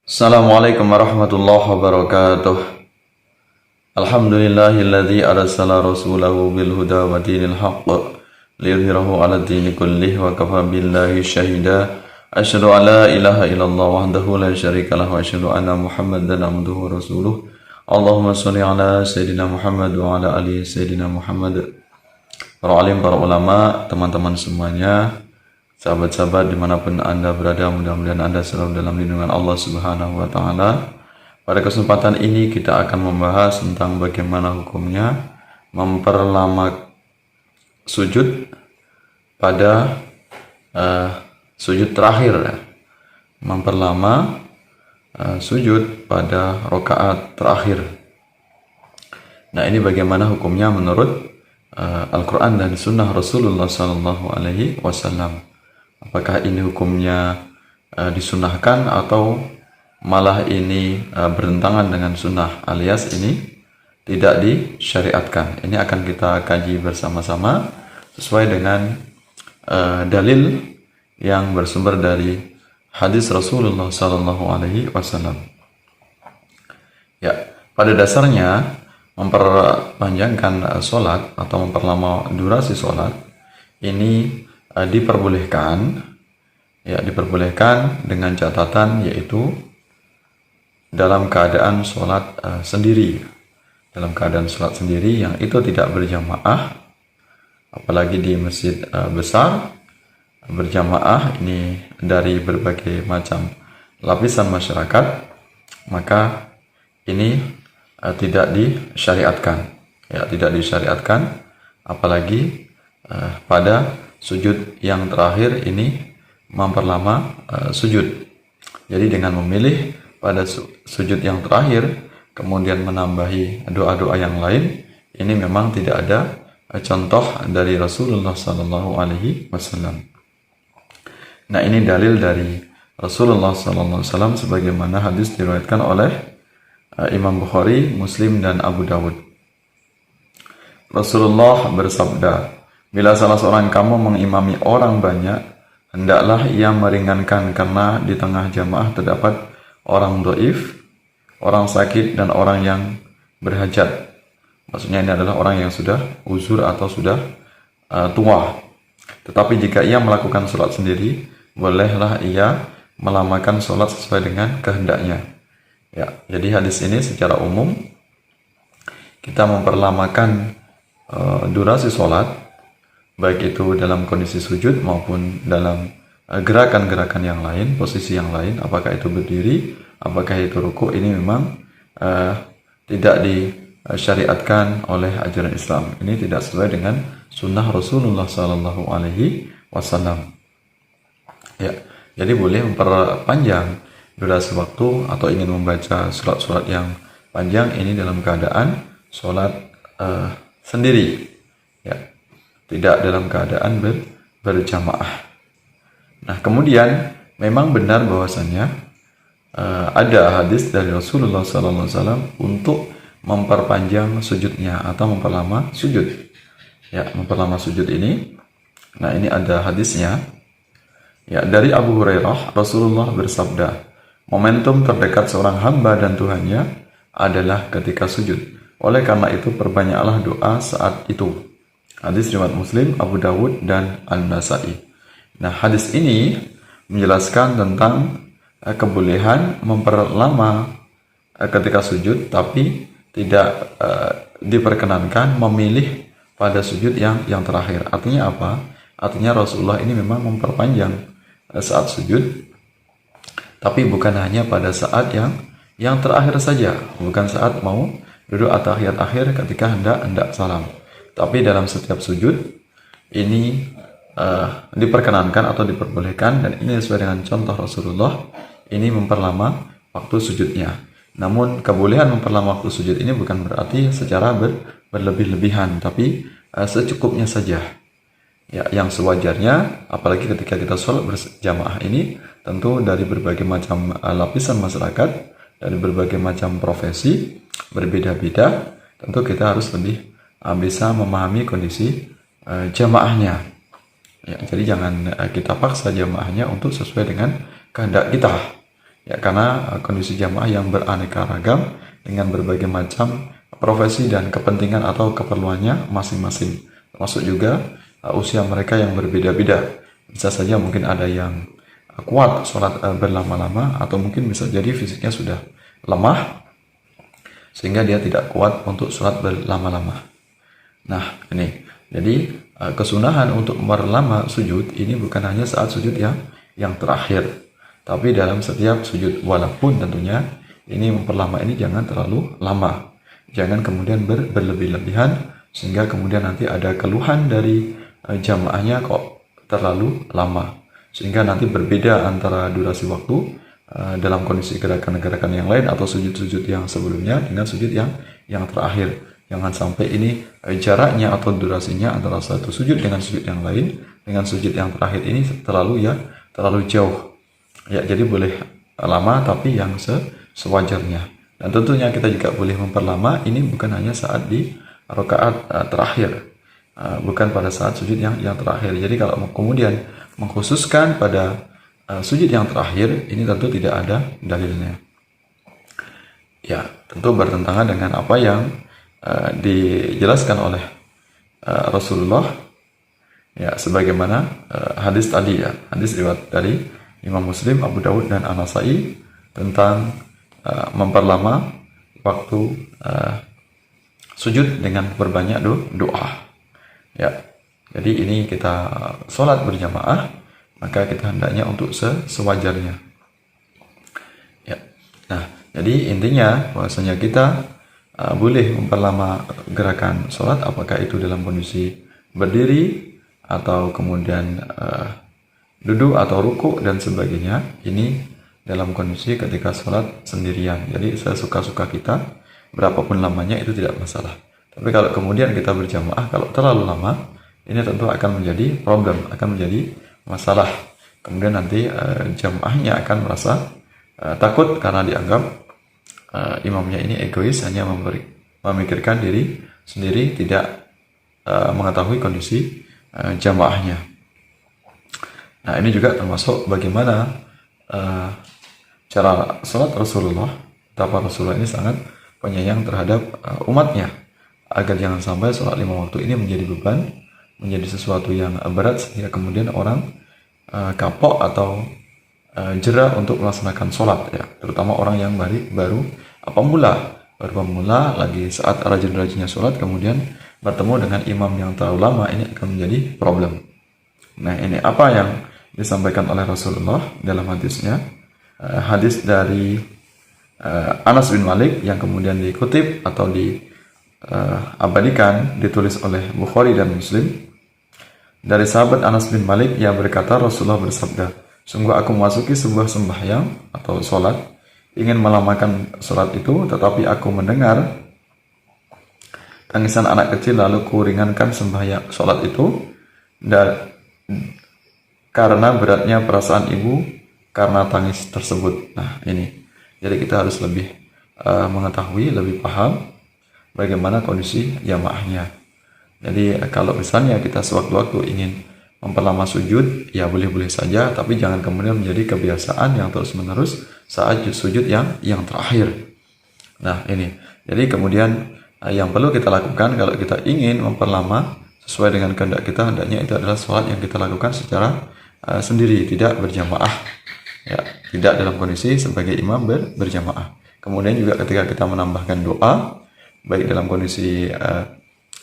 Assalamualaikum warahmatullahi wabarakatuh. Alhamdulillahilladzi arsala rasulahu bil huda wa dinil haqq liyudhhirahu 'ala dini kullih wa kafa billahi syahida. Asyhadu an la ilaha illallah wahdahu la syarika lahu wa asyhadu anna Muhammadan abduhu wa rasuluh. Allahumma shalli 'ala sayidina Muhammad wa 'ala ali sayidina Muhammad. Para alim, para ulama, teman-teman semuanya, sahabat-sahabat dimanapun Anda berada, mudah-mudahan Anda selalu dalam lindungan Allah Subhanahu wa Ta'ala. Pada kesempatan ini kita akan membahas tentang bagaimana hukumnya memperlama sujud pada sujud terakhir, memperlama sujud pada rakaat terakhir. Nah, ini bagaimana hukumnya menurut Al-Quran dan Sunnah Rasulullah Sallallahu Alaihi Wasallam. Apakah ini hukumnya disunnahkan atau malah ini bertentangan dengan sunnah, alias ini tidak disyariatkan? Ini akan kita kaji bersama-sama sesuai dengan dalil yang bersumber dari hadis Rasulullah Sallallahu Alaihi Wasallam. Ya, pada dasarnya memperpanjangkan sholat atau memperlama durasi sholat ini diperbolehkan dengan catatan, yaitu dalam keadaan sholat sendiri, yang itu tidak berjamaah, apalagi di masjid besar. Berjamaah ini dari berbagai macam lapisan masyarakat, maka ini tidak disyariatkan, apalagi pada sujud yang terakhir ini memperlama sujud. Jadi dengan memilih pada sujud yang terakhir kemudian menambahi doa-doa yang lain, ini memang tidak ada contoh dari Rasulullah Sallallahu Alaihi Wasallam. Nah, ini dalil dari Rasulullah Sallallahu Alaihi Wasallam sebagaimana hadis diriwayatkan oleh Imam Bukhari, Muslim, dan Abu Dawud. Rasulullah bersabda, bila salah seorang kamu mengimami orang banyak, hendaklah ia meringankan, karena di tengah jamaah terdapat orang dhaif, orang sakit, dan orang yang berhajat. Maksudnya ini adalah orang yang sudah uzur atau sudah tua. Tetapi jika ia melakukan sholat sendiri, bolehlah ia melamakan sholat sesuai dengan kehendaknya. Ya, jadi hadis ini secara umum kita memperlamakan durasi sholat, baik itu dalam kondisi sujud maupun dalam gerakan-gerakan yang lain, posisi yang lain, apakah itu berdiri, apakah itu ruku. Ini memang tidak disyariatkan oleh ajaran Islam. Ini tidak sesuai dengan sunnah Rasulullah Sallallahu Alaihi Wasallam. Ya, jadi boleh memperpanjang durasi waktu atau ingin membaca surat-surat yang panjang ini dalam keadaan sholat sendiri, ya, tidak dalam keadaan berjamaah. Nah, kemudian memang benar bahwasannya ada hadis dari Rasulullah SAW untuk memperpanjang sujudnya atau memperlama sujud. Ya, memperlama sujud ini. Nah, ini ada hadisnya. Ya, dari Abu Hurairah, Rasulullah bersabda, momentum terdekat seorang hamba dan Tuhannya adalah ketika sujud. Oleh karena itu, perbanyaklah doa saat itu. Hadis riwayat Muslim, Abu Dawud, dan An-Nasa'i. Nah, hadis ini menjelaskan tentang kebolehan memperlama ketika sujud, tapi tidak diperkenankan memilih pada sujud yang terakhir. Artinya apa? Artinya Rasulullah ini memang memperpanjang saat sujud, tapi bukan hanya pada saat yang terakhir saja, bukan saat mau duduk atahiyat akhir ketika hendak salam, tapi dalam setiap sujud ini diperkenankan atau diperbolehkan, dan ini sesuai dengan contoh Rasulullah ini memperlama waktu sujudnya. Namun kebolehan memperlama waktu sujud ini bukan berarti secara berlebih-lebihan, tapi secukupnya saja. Ya, yang sewajarnya, apalagi ketika kita sholat berjamaah ini, tentu dari berbagai macam lapisan masyarakat, dari berbagai macam profesi, berbeda-beda, tentu kita harus lebih bisa memahami kondisi jamaahnya. Ya, jadi jangan kita paksa jamaahnya untuk sesuai dengan kehendak kita. Ya, karena kondisi jamaah yang beraneka ragam dengan berbagai macam profesi dan kepentingan atau keperluannya masing-masing. Termasuk juga usia mereka yang berbeda-beda. Bisa saja mungkin ada yang kuat sholat berlama-lama, atau mungkin bisa jadi fisiknya sudah lemah sehingga dia tidak kuat untuk sholat berlama-lama. Nah, ini jadi kesunahan untuk memperlama sujud ini bukan hanya saat sujud yang terakhir, tapi dalam setiap sujud. Walaupun tentunya ini memperlama ini jangan terlalu lama, jangan kemudian berlebih-lebihan sehingga kemudian nanti ada keluhan dari jamaahnya kok terlalu lama, sehingga nanti berbeda antara durasi waktu dalam kondisi gerakan-gerakan yang lain atau sujud-sujud yang sebelumnya dengan sujud yang terakhir. Jangan sampai ini jaraknya atau durasinya antara satu sujud dengan sujud yang lain dengan sujud yang terakhir ini terlalu jauh. Ya, jadi boleh lama tapi yang sewajarnya. Dan tentunya kita juga boleh memperlama ini bukan hanya saat di rakaat terakhir, bukan pada saat sujud yang terakhir. Jadi kalau kemudian mengkhususkan pada sujud yang terakhir, ini tentu tidak ada dalilnya. Ya, tentu bertentangan dengan apa yang dijelaskan oleh Rasulullah. Ya, sebagaimana hadis tadi ya, hadis riwayat dari Imam Muslim, Abu Dawud dan An-Nasai tentang memperlama waktu sujud dengan berbanyak doa. Ya, jadi ini kita sholat berjamaah, maka kita hendaknya untuk sewajarnya. Ya. Nah, jadi intinya bahwasanya kita boleh memperlama gerakan sholat, apakah itu dalam kondisi berdiri atau kemudian duduk atau ruku dan sebagainya. Ini dalam kondisi ketika sholat sendirian. Jadi sesuka-suka kita, berapapun lamanya itu tidak masalah. Tapi kalau kemudian kita berjamaah, kalau terlalu lama, ini tentu akan menjadi problem, akan menjadi masalah. Kemudian nanti jamaahnya akan merasa takut karena dianggap imamnya ini egois, hanya memikirkan diri sendiri, tidak mengetahui kondisi jamaahnya. Nah, ini juga termasuk bagaimana cara sholat Rasulullah. Betapa Rasulullah ini sangat penyayang terhadap umatnya, agar jangan sampai sholat 5 waktu ini menjadi beban, menjadi sesuatu yang berat sehingga kemudian orang kapok atau jera untuk melaksanakan sholat, ya, terutama orang yang baru pemula lagi saat rajin-rajinnya sholat, kemudian bertemu dengan imam yang terlalu lama, ini akan menjadi problem. Nah, ini apa yang disampaikan oleh Rasulullah dalam hadisnya, hadis dari Anas bin Malik yang kemudian dikutip atau diabadikan, ditulis oleh Bukhari dan Muslim. Dari sahabat Anas bin Malik yang berkata, Rasulullah bersabda, sungguh aku memasuki sebuah sembahyang atau sholat, ingin melamakan sholat itu, tetapi aku mendengar tangisan anak kecil, lalu ku ringankan sembahyang sholat itu dan karena beratnya perasaan ibu karena tangis tersebut. Nah, ini jadi kita harus lebih mengetahui, lebih paham bagaimana kondisi jamaahnya. Jadi kalau misalnya kita sewaktu-waktu ingin memperlama sujud, ya boleh-boleh saja, tapi jangan kemudian menjadi kebiasaan yang terus-menerus saat sujud yang terakhir. Nah, ini. Jadi kemudian yang perlu kita lakukan kalau kita ingin memperlama sesuai dengan kehendak kita, hendaknya itu adalah sholat yang kita lakukan secara sendiri, tidak berjamaah. Ya, tidak dalam kondisi sebagai imam berjamaah. Kemudian juga ketika kita menambahkan doa, baik dalam kondisi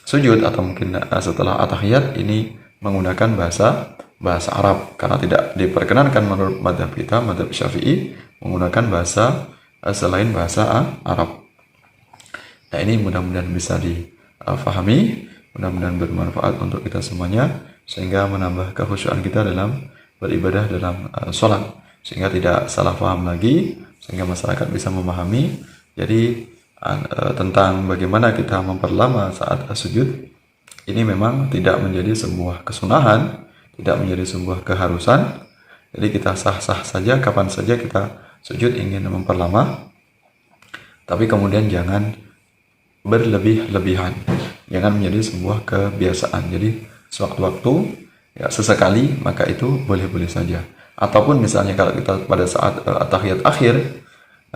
sujud atau mungkin setelah at-tahiyat, ini menggunakan bahasa Arab, karena tidak diperkenankan menurut mazhab kita, mazhab Syafi'i, menggunakan bahasa selain bahasa Arab. Nah, ini mudah-mudahan bisa difahami, mudah-mudahan bermanfaat untuk kita semuanya, sehingga menambah kekhusyuan kita dalam beribadah dalam sholat, sehingga tidak salah paham lagi, sehingga masyarakat bisa memahami. Jadi tentang bagaimana kita memperlama saat sujud, ini memang tidak menjadi sebuah kesunahan, tidak menjadi sebuah keharusan. Jadi kita sah-sah saja kapan saja kita sujud ingin memperlama, tapi kemudian jangan berlebih-lebihan, jangan menjadi sebuah kebiasaan. Jadi sewaktu-waktu, ya sesekali, maka itu boleh-boleh saja. Ataupun misalnya kalau kita pada saat at-tahiyat akhir,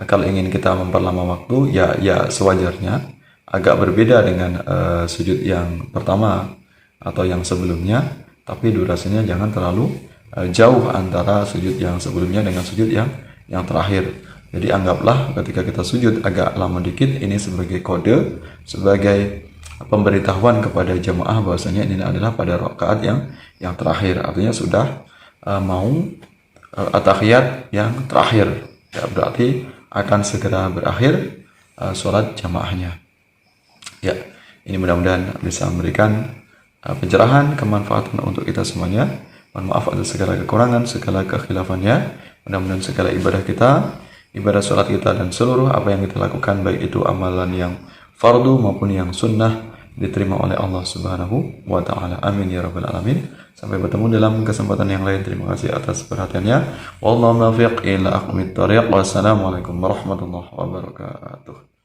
kalau ingin kita memperlama waktu, ya sewajarnya, agak berbeda dengan sujud yang pertama atau yang sebelumnya, tapi durasinya jangan terlalu jauh antara sujud yang sebelumnya dengan sujud yang terakhir. Jadi anggaplah ketika kita sujud agak lama dikit, ini sebagai kode, sebagai pemberitahuan kepada jemaah bahwasanya ini adalah pada rakaat yang terakhir, artinya sudah mau at-tahiyat yang terakhir. Ya, berarti akan segera berakhir sholat jamaahnya. Ya, ini mudah-mudahan bisa memberikan pencerahan, kemanfaatan untuk kita semuanya. Mohon maaf atas segala kekurangan, segala kekhilafan-nya. Mudah-mudahan segala ibadah kita, ibadah sholat kita, dan seluruh apa yang kita lakukan, baik itu amalan yang fardu maupun yang sunnah, diterima oleh Allah Subhanahu wa Ta'ala. Amin ya Rabbal Alamin. Sampai bertemu dalam kesempatan yang lain. Terima kasih atas perhatiannya. Wallahu muwaffiq ila aqwamit thoriq. Wassalamualaikum warahmatullahi wabarakatuh.